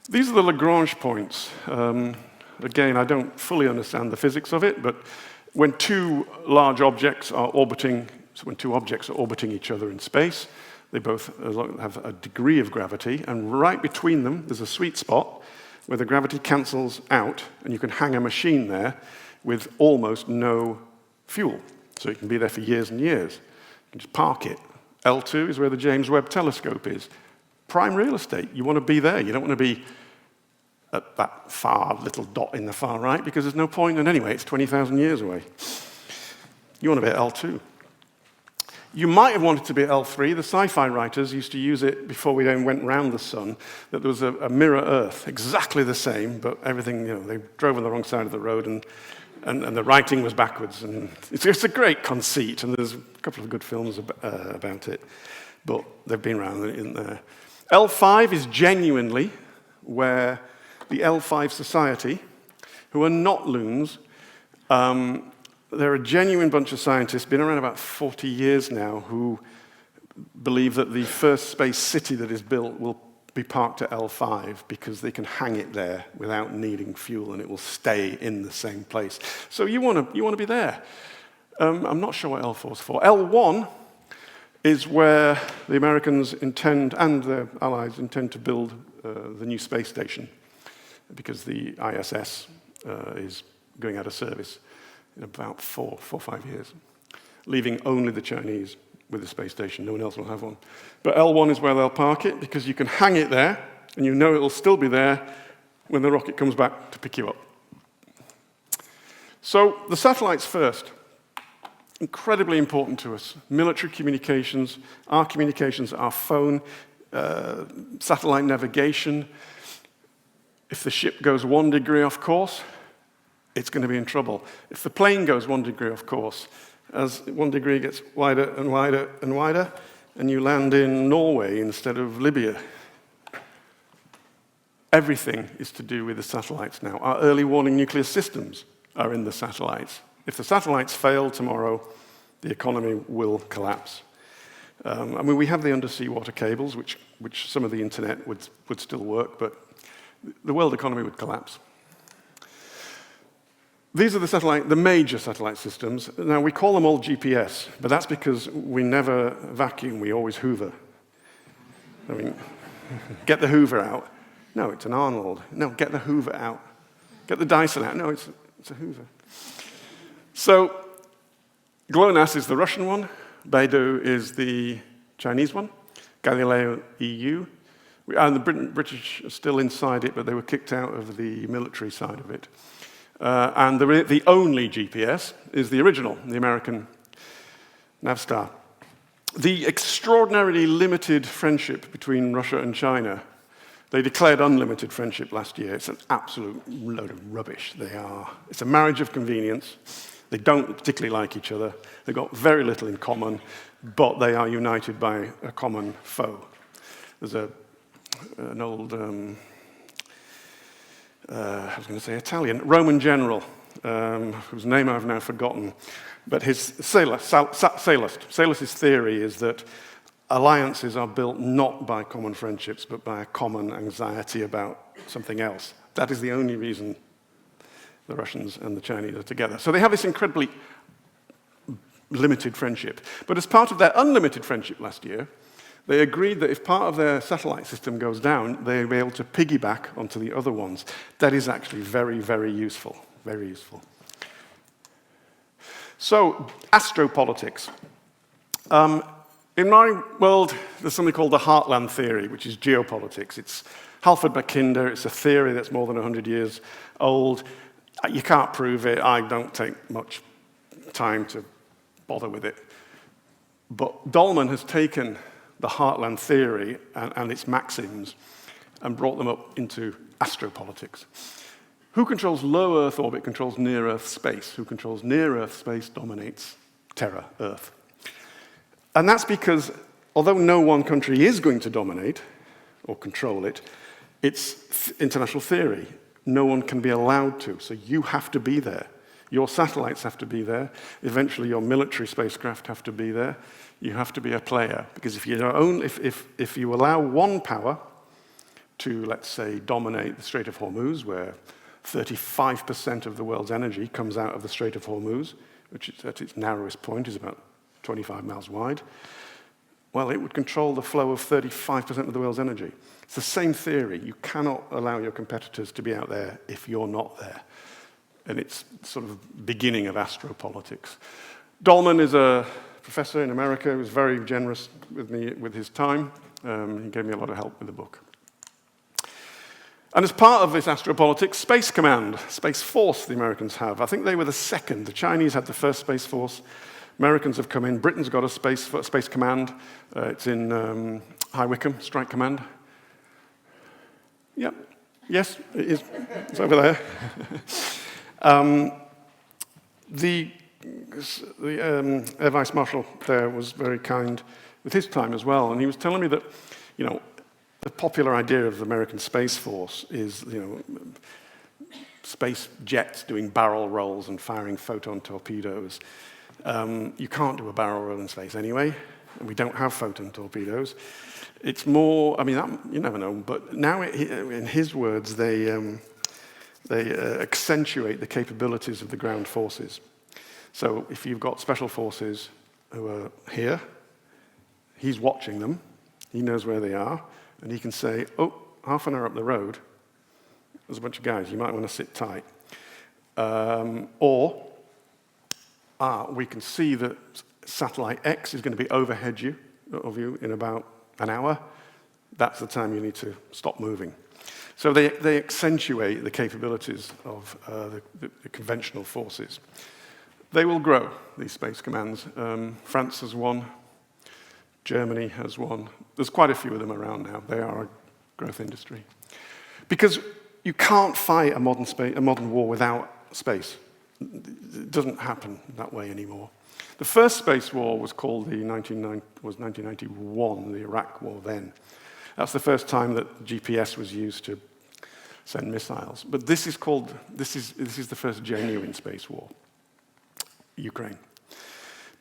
These are the Lagrange points. Again, I don't fully understand the physics of it, but when two large objects are orbiting, so when two objects are orbiting each other in space, they both have a degree of gravity, and right between them, there's a sweet spot where the gravity cancels out, and you can hang a machine there with almost no fuel. So it can be there for years and years. You can just park it. L2 is where the James Webb Telescope is. Prime real estate. You want to be there. You don't want to be at that far little dot in the far right, because there's no point, and anyway, it's 20,000 years away. You want to be at L2. You might have wanted to be at L3. The sci-fi writers used to use it before we then went round the sun, that there was a mirror Earth, exactly the same, but everything, they drove on the wrong side of the road, and the writing was backwards. And it's a great conceit, and there's a couple of good films about it, but they've been around in there. L5 is genuinely where the L5 Society, who are not loons, they're a genuine bunch of scientists, been around about 40 years now, who believe that the first space city that is built will be parked at L5 because they can hang it there without needing fuel, and it will stay in the same place. So you want to be there. I'm not sure what L4 is for. L1 is where the Americans intend, and their allies intend, to build the new space station, because the ISS is going out of service in about 4 or 5 years, leaving only the Chinese with the space station. No one else will have one. But L1 is where they'll park it, because you can hang it there, and you know it'll still be there when the rocket comes back to pick you up. So the satellites first. Incredibly important to us. Military communications, our phone, satellite navigation. If the ship goes 1 degree off course, it's going to be in trouble. If the plane goes 1 degree off course, as 1 degree gets wider and wider and wider, and you land in Norway instead of Libya, everything is to do with the satellites now. Our early warning nuclear systems are in the satellites. If the satellites fail tomorrow, the economy will collapse. We have the undersea water cables, which some of the internet would still work, but the world economy would collapse. These are the major satellite systems. Now, we call them all GPS, but that's because we never vacuum, we always hoover. Get the Hoover out. No, it's an Arnold. No, get the Hoover out. Get the Dyson out. No, it's a Hoover. So, GLONASS is the Russian one, Beidou is the Chinese one, Galileo EU, and the British are still inside it, but they were kicked out of the military side of it. And the only GPS is the original, the American Navstar. The extraordinarily limited friendship between Russia and China, they declared unlimited friendship last year. It's an absolute load of rubbish. It's a marriage of convenience. They don't particularly like each other. They've got very little in common, but they are united by a common foe. There's an old, I was going to say Italian, Roman general, whose name I've now forgotten, but Salus's theory is that alliances are built not by common friendships, but by a common anxiety about something else. That is the only reason the Russians and the Chinese are together. So they have this incredibly limited friendship. But as part of their unlimited friendship last year, they agreed that if part of their satellite system goes down, they'll be able to piggyback onto the other ones. That is actually very, very useful. Very useful. So, astropolitics. In my world, there's something called the heartland theory, which is geopolitics. It's Halford Mackinder. It's a theory that's more than 100 years old. You can't prove it. I don't take much time to bother with it. But Dolman has taken the heartland theory and its maxims and brought them up into astropolitics. Who controls low Earth orbit controls near Earth space. Who controls near Earth space dominates Terra, Earth. And that's because, although no one country is going to dominate or control it, it's international theory. No one can be allowed to, so you have to be there. Your satellites have to be there. Eventually, your military spacecraft have to be there. You have to be a player, because if you allow one power to, let's say, dominate the Strait of Hormuz, where 35% of the world's energy comes out of the Strait of Hormuz, which is at its narrowest point is about 25 miles wide, well, it would control the flow of 35% of the world's energy. It's the same theory. You cannot allow your competitors to be out there if you're not there. And it's sort of beginning of astropolitics. Dolman is a professor in America who was very generous with me with his time. He gave me a lot of help with the book. And as part of this astropolitics, Space Command, Space Force the Americans have. I think they were the second. The Chinese had the first Space Force. Americans have come in. Britain's got a Space Command. It's in High Wycombe, Strike Command. Yep. Yes, it is. It's over there. The Air Vice Marshal there was very kind with his time as well, and he was telling me that, you know, the popular idea of the American Space Force is, you know, space jets doing barrel rolls and firing photon torpedoes. You can't do a barrel roll in space anyway, and we don't have photon torpedoes. It's more, I mean, you never know, but now, in his words, they accentuate the capabilities of the ground forces. So if you've got special forces who are here, he's watching them, he knows where they are, and he can say, oh, half an hour up the road, there's a bunch of guys, you might want to sit tight. We can see that satellite X is going to be overhead of you in about an hour. That's the time you need to stop moving. So they accentuate the capabilities of the conventional forces. They will grow, these space commands. France has one. Germany has one. There's quite a few of them around now. They are a growth industry. Because you can't fight a modern war without space. It doesn't happen that way anymore. The first space war was called 1991, the Iraq War then. That's the first time that GPS was used to send missiles. But this is the first genuine space war, Ukraine.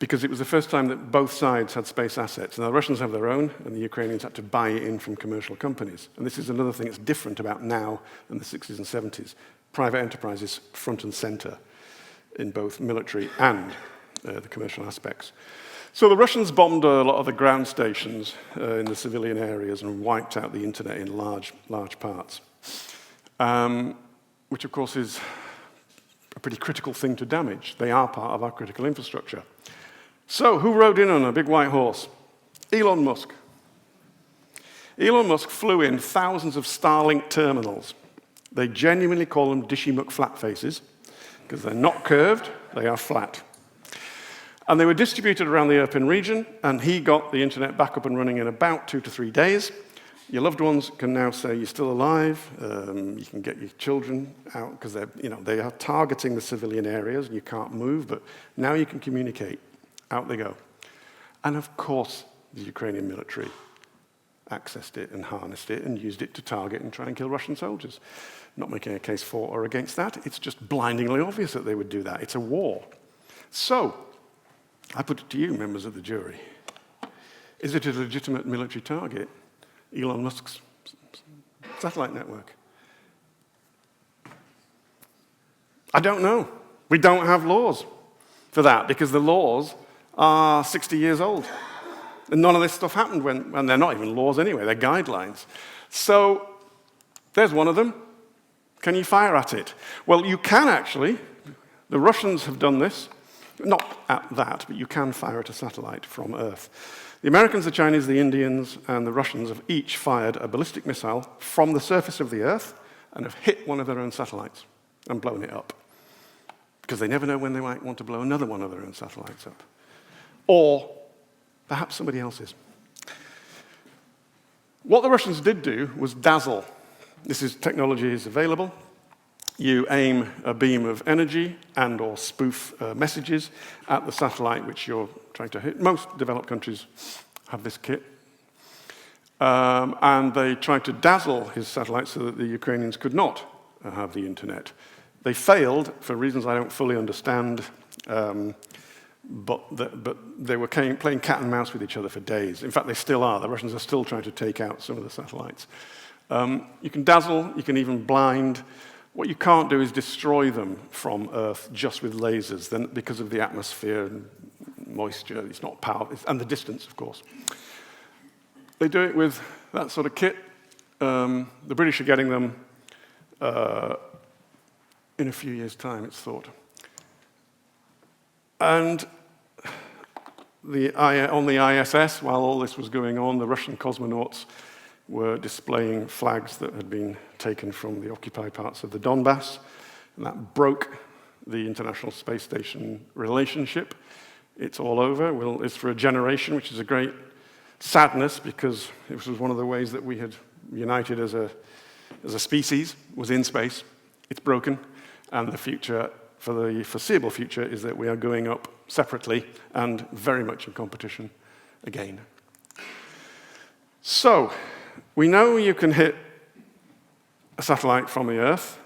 Because it was the first time that both sides had space assets. Now, the Russians have their own, and the Ukrainians had to buy it in from commercial companies. And this is another thing that's different about now than the 60s and 70s. Private enterprise is front and center in both military and the commercial aspects. So the Russians bombed a lot of the ground stations in the civilian areas and wiped out the internet in large parts, which of course is a pretty critical thing to damage. They are part of our critical infrastructure. So who rode in on a big white horse? Elon Musk. Elon Musk flew in thousands of Starlink terminals. They genuinely call them dishy McFlat faces because they're not curved, they are flat. And they were distributed around the Irpin region, and he got the internet back up and running in about 2 to 3 days. Your loved ones can now say you're still alive. You can get your children out because they are targeting the civilian areas and you can't move, but now you can communicate. Out they go. And of course, the Ukrainian military accessed it and harnessed it and used it to target and try and kill Russian soldiers. Not making a case for or against that. It's just blindingly obvious that they would do that. It's a war. So, I put it to you, members of the jury. Is it a legitimate military target? Elon Musk's satellite network? I don't know. We don't have laws for that because the laws are 60 years old. And none of this stuff happened and they're not even laws anyway, they're guidelines. So there's one of them. Can you fire at it? Well, you can actually. The Russians have done this. Not at that, but you can fire at a satellite from Earth. The Americans, the Chinese, the Indians, and the Russians have each fired a ballistic missile from the surface of the Earth and have hit one of their own satellites and blown it up. Because they never know when they might want to blow another one of their own satellites up. Or perhaps somebody else's. What the Russians did do was Dazzle. Technology is available. You aim a beam of energy and or spoof messages at the satellite which you're trying to hit. Most developed countries have this kit. And they tried to dazzle his satellite so that the Ukrainians could not have the internet. They failed for reasons I don't fully understand, but they were playing cat and mouse with each other for days. In fact, they still are. The Russians are still trying to take out some of the satellites. You can dazzle, you can even blind. What you can't do is destroy them from Earth just with lasers, then because of the atmosphere and moisture, it's not powerful, and the distance, of course. They do it with that sort of kit. The British are getting them in a few years' time, it's thought. And on the ISS, while all this was going on, the Russian cosmonauts were displaying flags that had been taken from the occupied parts of the Donbass, and that broke the International Space Station relationship. It's all over. Well, it's for a generation, which is a great sadness, because it was one of the ways that we had united as a species, was in space. It's broken, and the future, for the foreseeable future, is that we are going up separately and very much in competition again. So, we know you can hit a satellite from the Earth,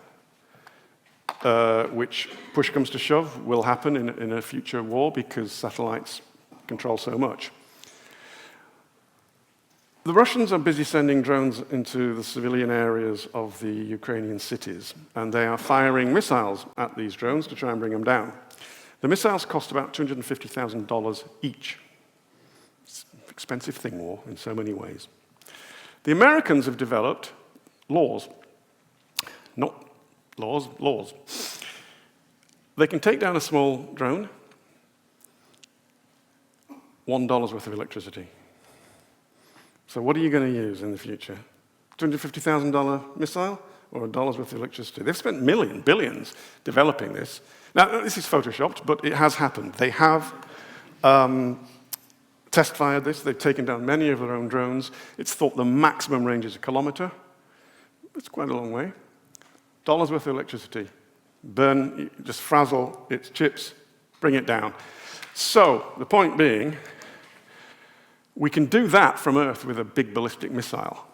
which, push comes to shove, will happen in a future war because satellites control so much. The Russians are busy sending drones into the civilian areas of the Ukrainian cities, and they are firing missiles at these drones to try and bring them down. The missiles cost about $250,000 each. It's an expensive thing, war, in so many ways. The Americans have developed laws. Not laws, laws. They can take down a small drone, $1 worth of electricity. So what are you going to use in the future? $250,000 missile or $1 worth of electricity? They've spent millions, billions developing this. Now, this is photoshopped, but it has happened. They have test-fired this. They've taken down many of their own drones. It's thought the maximum range is 1 kilometer. It's quite a long way. $1 worth of electricity. Burn, just frazzle its chips, bring it down. So, the point being, we can do that from Earth with a big ballistic missile.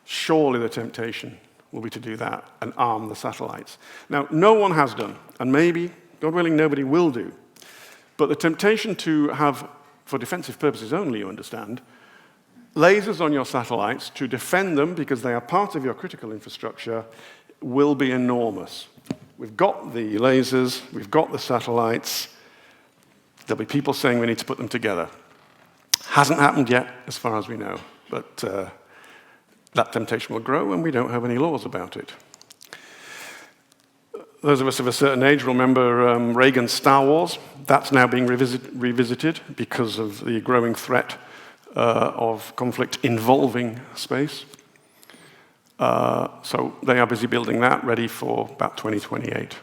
Surely the temptation will be to do that and arm the satellites. Now, no one has done, and maybe, God willing, nobody will do. But the temptation to have, for defensive purposes only, you understand, lasers on your satellites to defend them because they are part of your critical infrastructure will be enormous. We've got the lasers, we've got the satellites. There'll be people saying we need to put them together. Hasn't happened yet, as far as we know, but that temptation will grow, and we don't have any laws about it. Those of us of a certain age remember Reagan's Star Wars. That's now being revisited because of the growing threat of conflict involving space. So they are busy building that, ready for about 2028.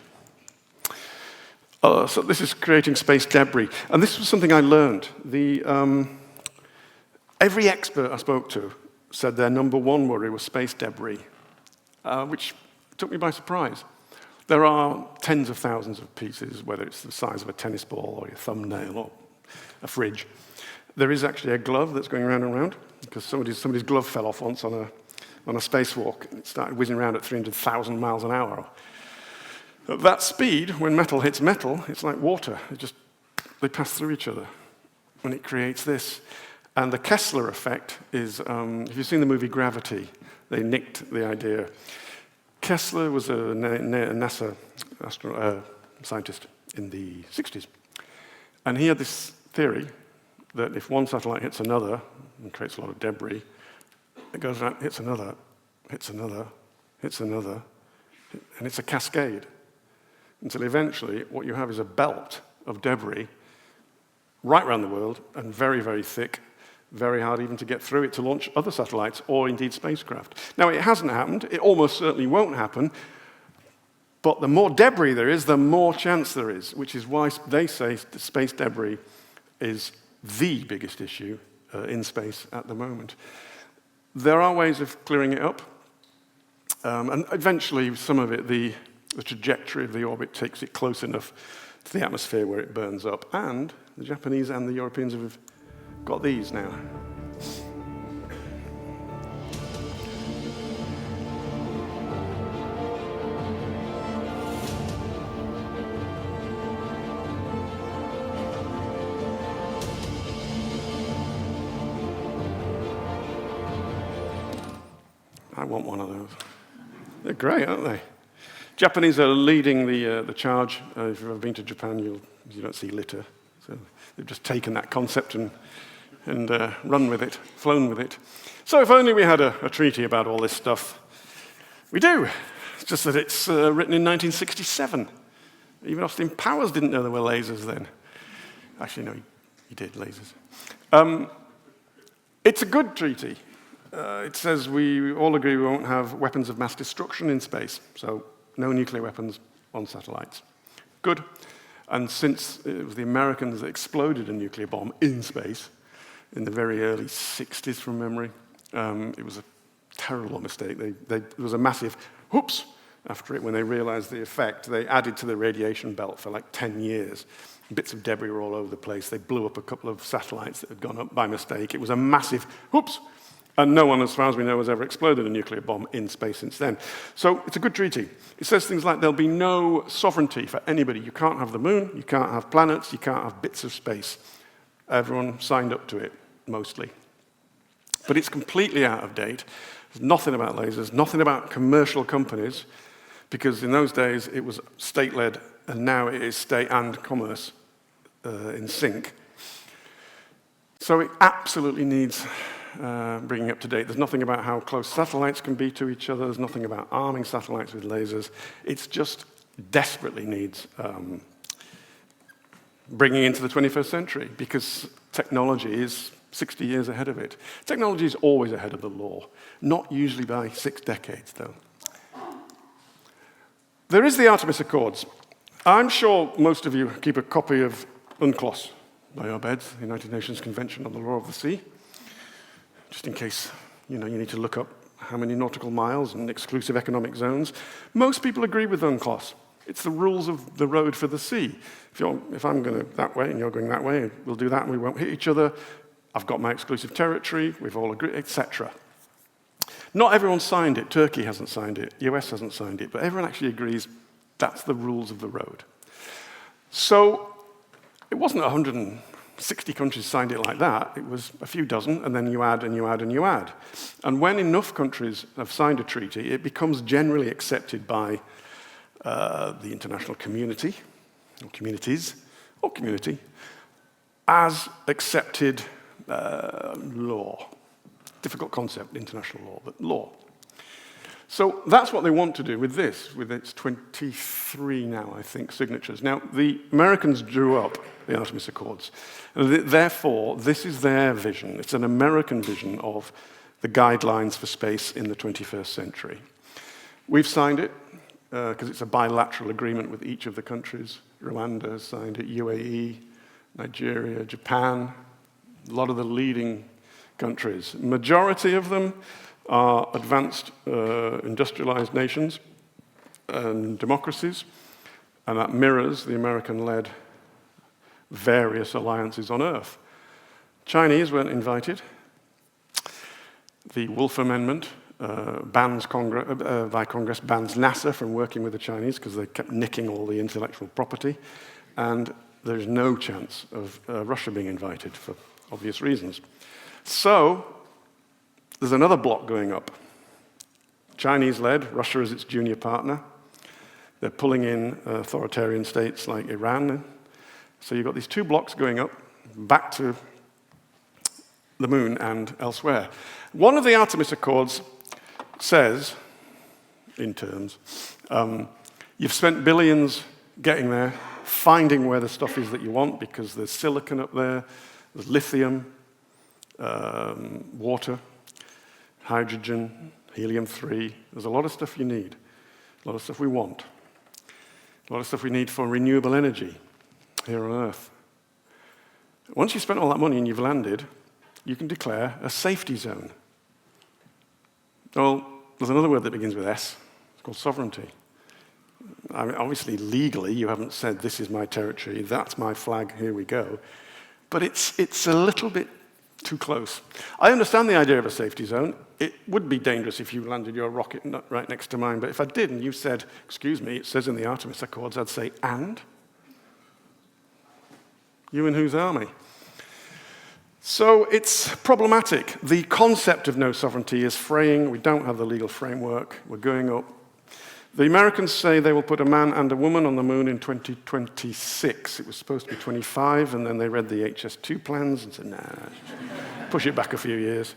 So this is creating space debris. And this was something I learned. Every expert I spoke to said their number one worry was space debris, which took me by surprise. There are tens of thousands of pieces, whether it's the size of a tennis ball or your thumbnail or a fridge. There is actually a glove that's going round and round, because somebody's glove fell off once on a spacewalk, and it started whizzing around at 300,000 miles an hour. At that speed, when metal hits metal, it's like water. They pass through each other, and it creates this. And the Kessler effect is, if you've seen the movie Gravity, they nicked the idea. Kessler was a NASA scientist in the 60s. And he had this theory that if one satellite hits another and creates a lot of debris, it goes around, hits another, hits another, hits another, and it's a cascade. Until eventually, what you have is a belt of debris right around the world, and very, very thick, very hard even to get through it to launch other satellites or indeed spacecraft. Now, it hasn't happened. It almost certainly won't happen. But the more debris there is, the more chance there is, which is why they say the space debris is the biggest issue in space at the moment. There are ways of clearing it up. And eventually, some of it, the trajectory of the orbit takes it close enough to the atmosphere where it burns up. And the Japanese and the Europeans have got these now. I want one of those. They're great, aren't they? Japanese are leading the charge. If you've ever been to Japan, you don't see litter. So they've just taken that concept and run with it, flown with it. So if only we had a treaty about all this stuff. We do. It's just that it's written in 1967. Even Austin Powers didn't know there were lasers then. Actually, no, he did, lasers. It's a good treaty. It says we all agree we won't have weapons of mass destruction in space, so no nuclear weapons on satellites. Good. And since it was the Americans that exploded a nuclear bomb in space in the very early 60s from memory, it was a terrible mistake. There was a massive whoops after it when they realized the effect. They added to the radiation belt for like 10 years. Bits of debris were all over the place. They blew up a couple of satellites that had gone up by mistake. It was a massive whoops. And no one, as far as we know, has ever exploded a nuclear bomb in space since then. So it's a good treaty. It says things like there'll be no sovereignty for anybody. You can't have the moon, you can't have planets, you can't have bits of space. Everyone signed up to it, mostly. But it's completely out of date. There's nothing about lasers, nothing about commercial companies, because in those days it was state-led, and now it is state and commerce in sync. So it absolutely needs bringing up to date. There's nothing about how close satellites can be to each other. There's nothing about arming satellites with lasers. It just desperately needs bringing into the 21st century, because technology is 60 years ahead of it. Technology is always ahead of the law, not usually by 6 decades, though. There is the Artemis Accords. I'm sure most of you keep a copy of UNCLOS by your beds, the United Nations Convention on the Law of the Sea, just in case you need to look up how many nautical miles and exclusive economic zones. Most people agree with UNCLOS. It's the rules of the road for the sea. If I'm going that way and you're going that way, we'll do that and we won't hit each other. I've got my exclusive territory, we've all agreed, etc. Not everyone signed it. Turkey hasn't signed it. US hasn't signed it. But everyone actually agrees that's the rules of the road. So it wasn't 160 countries signed it like that. It was a few dozen, and then you add and you add and you add. And when enough countries have signed a treaty, it becomes generally accepted by the international community, or communities, or community, as accepted law. Difficult concept, international law, but law. So that's what they want to do with this, with its 23 now, I think, signatures. Now, the Americans drew up the Artemis Accords. Therefore, this is their vision. It's an American vision of the guidelines for space in the 21st century. We've signed it because it's a bilateral agreement with each of the countries. Rwanda has signed it, UAE, Nigeria, Japan, a lot of the leading countries. Majority of them are advanced industrialized nations and democracies, and that mirrors the American-led various alliances on Earth. Chinese weren't invited. The Wolf Amendment by Congress bans NASA from working with the Chinese because they kept nicking all the intellectual property, and there's no chance of Russia being invited for obvious reasons. So there's another block going up. Chinese-led, Russia is its junior partner. They're pulling in authoritarian states like Iran. So you've got these two blocks going up, back to the moon and elsewhere. One of the Artemis Accords says, in terms, you've spent billions getting there, finding where the stuff is that you want, because there's silicon up there, there's lithium, water, hydrogen, helium-3. There's a lot of stuff you need, a lot of stuff we want, a lot of stuff we need for renewable energy here on Earth. Once you've spent all that money and you've landed, you can declare a safety zone. Well, there's another word that begins with S. It's called sovereignty. I mean, obviously, legally, you haven't said, this is my territory, that's my flag, here we go. But it's a little bit too close. I understand the idea of a safety zone. It would be dangerous if you landed your rocket right next to mine, but if I did and you said, excuse me, it says in the Artemis Accords, I'd say, and? You in whose army? So it's problematic. The concept of no sovereignty is fraying. We don't have the legal framework. We're going up. The Americans say they will put a man and a woman on the moon in 2026. It was supposed to be 25, and then they read the HS2 plans and said, nah, push it back a few years.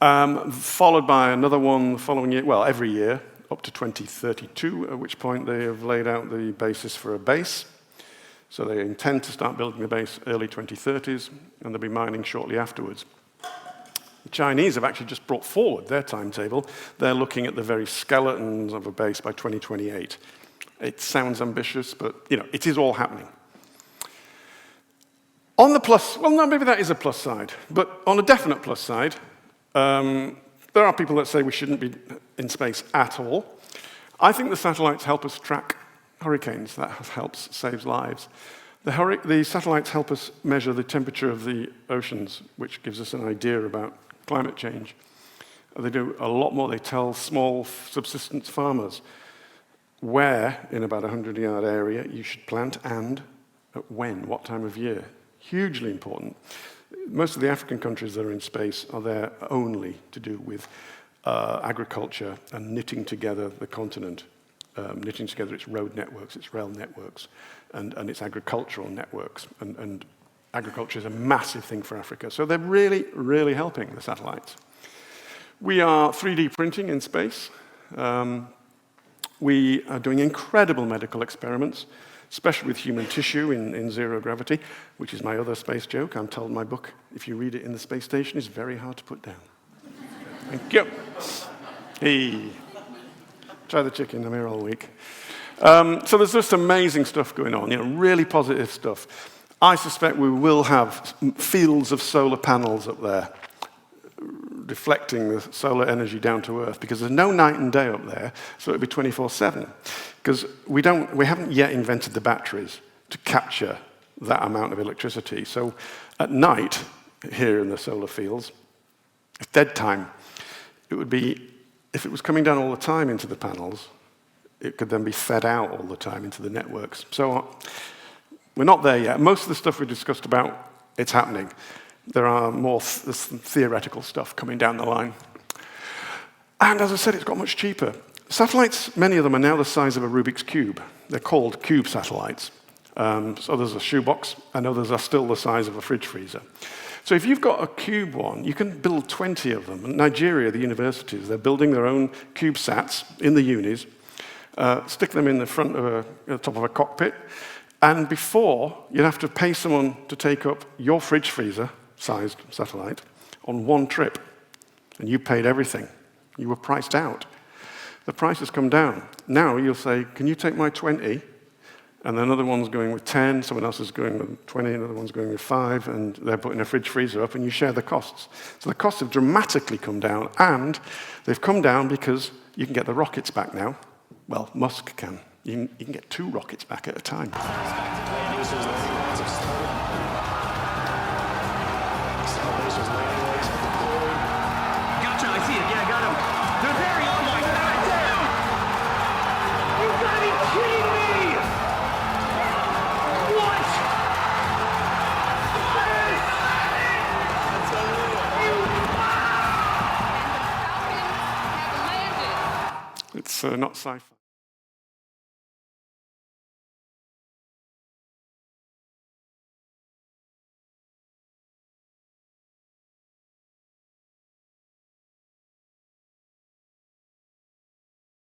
Followed by another one the following year, well, every year, up to 2032, at which point they have laid out the basis for a base. So they intend to start building the base early 2030s, and they'll be mining shortly afterwards. The Chinese have actually just brought forward their timetable. They're looking at the very skeletons of a base by 2028. It sounds ambitious, but it is all happening. On the plus, well, no, maybe that is a plus side, but on a definite plus side, there are people that say we shouldn't be in space at all. I think the satellites help us track hurricanes. That helps, saves lives. The satellites help us measure the temperature of the oceans, which gives us an idea about climate change. They do a lot more. They tell small subsistence farmers where, in about a 100-yard area, you should plant and at when, what time of year. Hugely important. Most of the African countries that are in space are there only to do with agriculture and knitting together the continent, knitting together its road networks, its rail networks, and its agricultural networks. And agriculture is a massive thing for Africa. So they're really, really helping the satellites. We are 3D printing in space. We are doing incredible medical experiments, especially with human tissue in zero gravity, which is my other space joke. I'm told my book, if you read it in the space station, is very hard to put down. Thank you. Hey. Try the chicken, I'm here all week. So there's just amazing stuff going on, really positive stuff. I suspect we will have fields of solar panels up there deflecting the solar energy down to Earth, because there's no night and day up there, so it'll be 24/7. Because we haven't yet invented the batteries to capture that amount of electricity. So at night, here in the solar fields, it's dead time. It would be, if it was coming down all the time into the panels, it could then be fed out all the time into the networks. So we're not there yet. Most of the stuff we discussed about, it's happening. There are more theoretical stuff coming down the line. And as I said, it's got much cheaper. Satellites, many of them are now the size of a Rubik's Cube. They're called cube satellites. So there's a shoebox, and others are still the size of a fridge freezer. So if you've got a cube one, you can build 20 of them. In Nigeria, the universities, they're building their own CubeSats in the unis, stick them in the front of the top of a cockpit, and before, you'd have to pay someone to take up your fridge freezer-sized satellite on one trip, and you paid everything. You were priced out. The price has come down. Now you'll say, can you take my 20? And then another one's going with 10, someone else is going with 20, another one's going with 5, and they're putting a fridge freezer up, and you share the costs. So the costs have dramatically come down, and they've come down because you can get the rockets back now. Well, Musk can. You can get 2 rockets back at a time. It's not sci-fi.